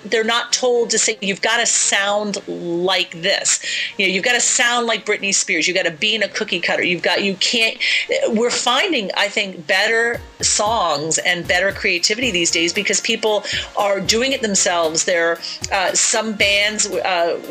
They're not told to say, you've got to sound like this. You've got to sound like Britney Spears. You've got to be in a cookie cutter. We're finding, I think, better songs and better creativity these days because people are doing it themselves. There are some bands,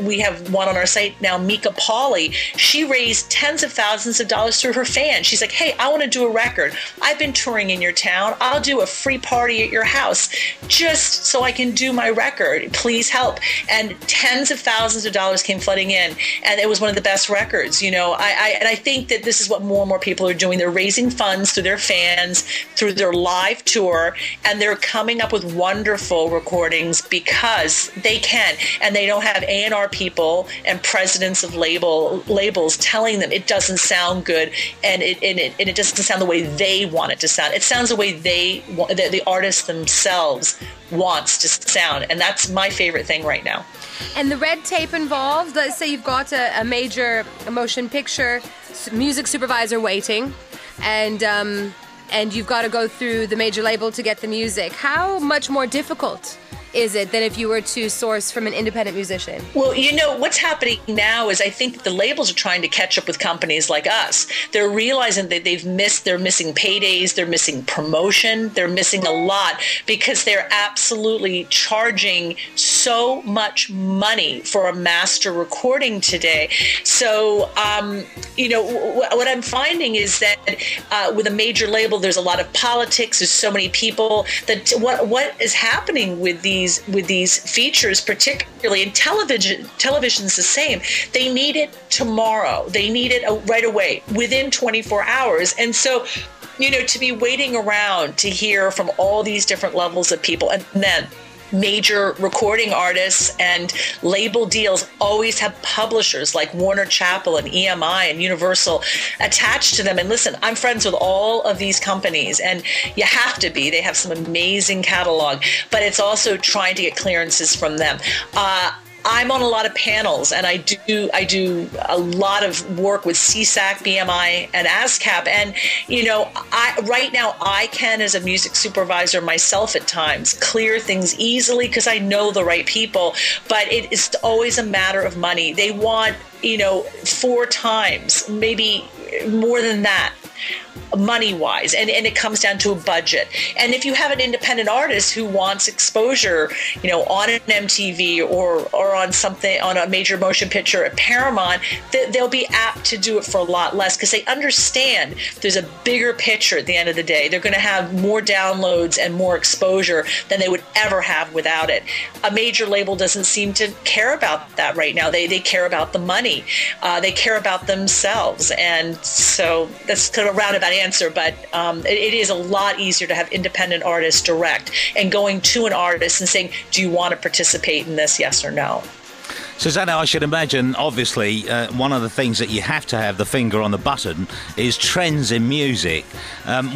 we have one on our site now, Mika Pauley. She raised tens of thousands of dollars through her fans. She's like, hey, I want to do a record. I've been touring in your town. I'll do a free party at your house just so I can do my record. Please help. And tens of thousands of dollars came flooding in, and it was one of the best records. And I think that this is what more and more people are doing. They're raising funds through their fans, through their live tour, and they're coming up with wonderful recordings because they can, and they don't have A&R people and presidents of labels telling them it doesn't sound good, and it doesn't sound the way they want it to sound. It sounds the way the artist themselves wants to sound, and that's my favorite thing right now. And the red tape involved, let's say you've got a major motion picture music supervisor waiting, and you've got to go through the major label to get the music. How much more difficult is it than if you were to source from an independent musician? Well, what's happening now is I think the labels are trying to catch up with companies like us. They're realizing that they're missing paydays, they're missing promotion, they're missing a lot because they're absolutely charging so much money for a master recording today. So, what I'm finding is that with a major label, there's a lot of politics, there's so many people that what is happening with these features, particularly in television's the same. They need it tomorrow. They need it right away, within 24 hours. And so, to be waiting around to hear from all these different levels of people, and then major recording artists and label deals always have publishers like Warner Chappell and EMI and Universal attached to them. And listen, I'm friends with all of these companies, and you have to be. They have some amazing catalog, but it's also trying to get clearances from them. I'm on a lot of panels, and I do a lot of work with CSAC, BMI, and ASCAP. And right now I can, as a music supervisor myself at times, clear things easily because I know the right people. But it is always a matter of money. They want 4 times, maybe more than that, money-wise, and it comes down to a budget. And if you have an independent artist who wants exposure, on an MTV or on something, on a major motion picture at Paramount, they'll be apt to do it for a lot less because they understand there's a bigger picture at the end of the day. They're going to have more downloads and more exposure than they would ever have without it. A major label doesn't seem to care about that right now. They care about the money. They care about themselves. And so that's kind of a roundabout answer, but it is a lot easier to have independent artists direct and going to an artist and saying, do you want to participate in this, yes or no? Suzanne, I should imagine, obviously, one of the things that you have to have the finger on the button is trends in music.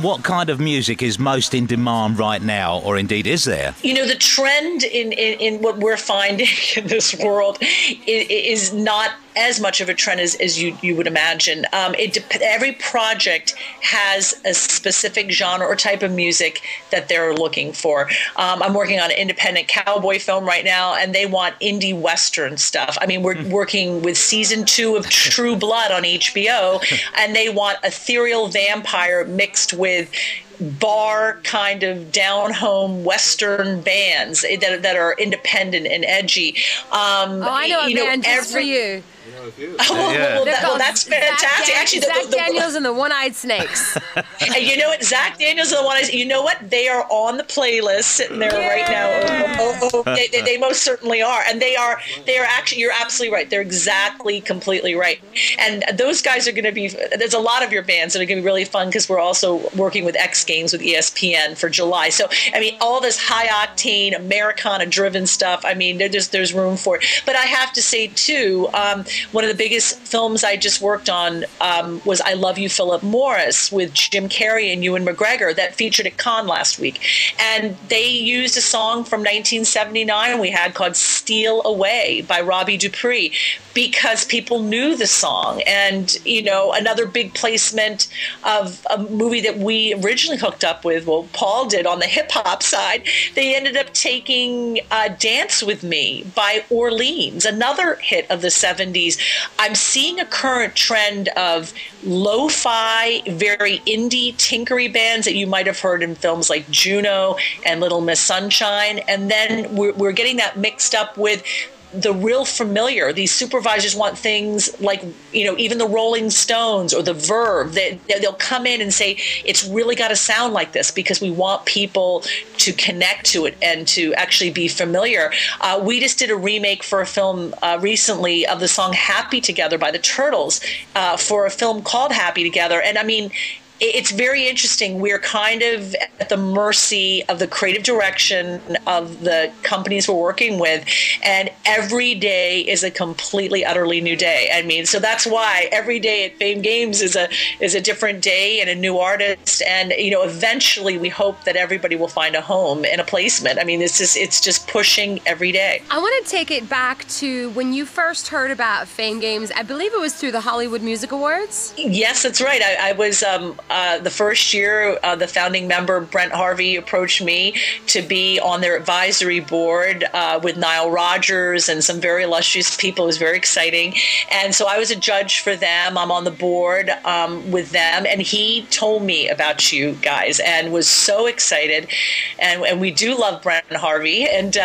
What kind of music is most in demand right now, or indeed is there? The trend in what we're finding in this world is not as much of a trend as you would imagine. Every project has a specific genre or type of music that they're looking for. I'm working on an independent cowboy film right now, and they want indie Western stuff. I mean, we're working with season 2 of True Blood on HBO, and they want ethereal vampire mixed with bar kind of down-home Western bands that are independent and edgy. I know a band just for you. Well, that's fantastic. Actually, Zach Daniels and the One-Eyed Snakes. And you know what? Zach Daniels and the One-Eyed. You know what? They are on the playlist sitting there right now. They most certainly are, and they are actually. You're absolutely right. They're completely right. And those guys are going to be. There's a lot of your bands that are going to be really fun because we're also working with X Games with ESPN for July. So I mean, all this high octane Americana driven stuff. I mean, there's room for it. But I have to say too. One of the biggest films I just worked on was I Love You, Philip Morris, with Jim Carrey and Ewan McGregor, that featured at Cannes last week. And they used a song from 1979 we had called Steal Away by Robbie Dupree, because people knew the song. And, you know, another big placement of a movie that we originally hooked up with, well, Paul did on the hip-hop side, they ended up taking Dance With Me by Orleans, another hit of the 70s. I'm seeing a current trend of lo-fi, very indie, tinkery bands that you might have heard in films like Juno and Little Miss Sunshine. And then we're getting that mixed up with the real familiar. These supervisors want things like, you know, even the Rolling Stones or the Verve. They'll come in and say, it's really got to sound like this, because we want people to connect to it and to actually be familiar. We just did a remake for a film recently of the song Happy Together by the Turtles for a film called Happy Together. And I mean, it's very interesting. We're kind of at the mercy of the creative direction of the companies we're working with, and every day is a completely, utterly new day. I mean, so that's why every day at Fame Games is a different day and a new artist. And, you know, eventually we hope that everybody will find a home and a placement. I mean, it's just pushing every day. I want to take it back to when you first heard about Fame Games. I believe it was through the Hollywood Music Awards. Yes, that's right. I was the first year, the founding member, Brent Harvey, approached me to be on their advisory board with Nile Rodgers and some very illustrious people. It was very exciting. And so I was a judge for them. I'm on the board with them. And he told me about you guys and was so excited. And we do love Brent Harvey. And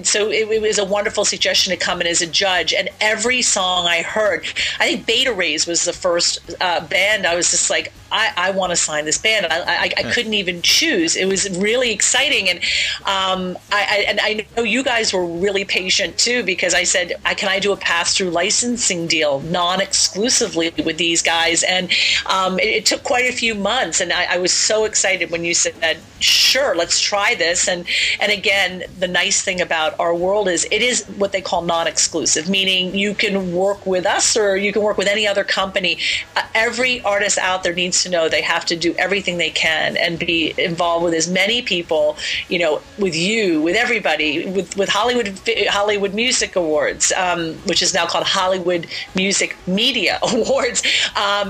so it was a wonderful suggestion to come in as a judge. And every song I heard, I think Beta Rays was the first band. I was just like, I want to sign this band. I couldn't even choose. It was really exciting. And I know you guys were really patient too, because I said, can I do a pass-through licensing deal non-exclusively with these guys? And it took quite a few months. And I was so excited when you said, sure, let's try this. And again, the nice thing about our world is it is what they call non-exclusive, meaning you can work with us or you can work with any other company. Every artist out there needs to know they have to do everything they can and be involved with as many people, you know, with you, with everybody, with Hollywood Music Awards, which is now called Hollywood Music Media Awards.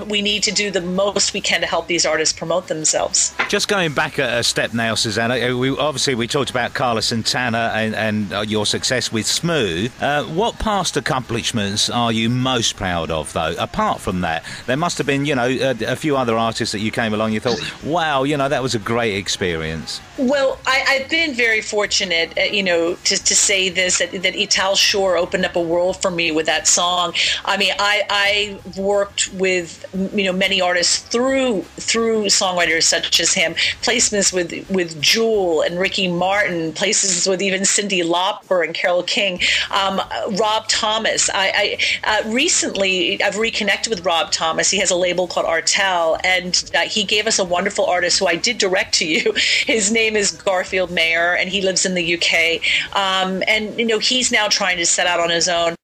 We need to do the most we can to help these artists promote themselves. Just going back a step now, Suzanne, we talked about Carla Santana and your success with Smooth. What past accomplishments are you most proud of, though? Apart from that, there must have been, you know, a few other artists that you came along, you thought, wow, you know, that was a great experience. Well, I've been very fortunate, you know, to say this, that Ital Shore opened up a world for me with that song. I mean, I worked with, you know, many artists through songwriters such as him, placements with Jewel and Ricky Martin, places with even Cyndi Lauper and Carole King, Rob Thomas. Recently, I've reconnected with Rob Thomas. He has a label called Artel, and he gave us a wonderful artist who I did direct to you. His name is Garfield Mayer, and he lives in the UK. And, you know, he's now trying to set out on his own.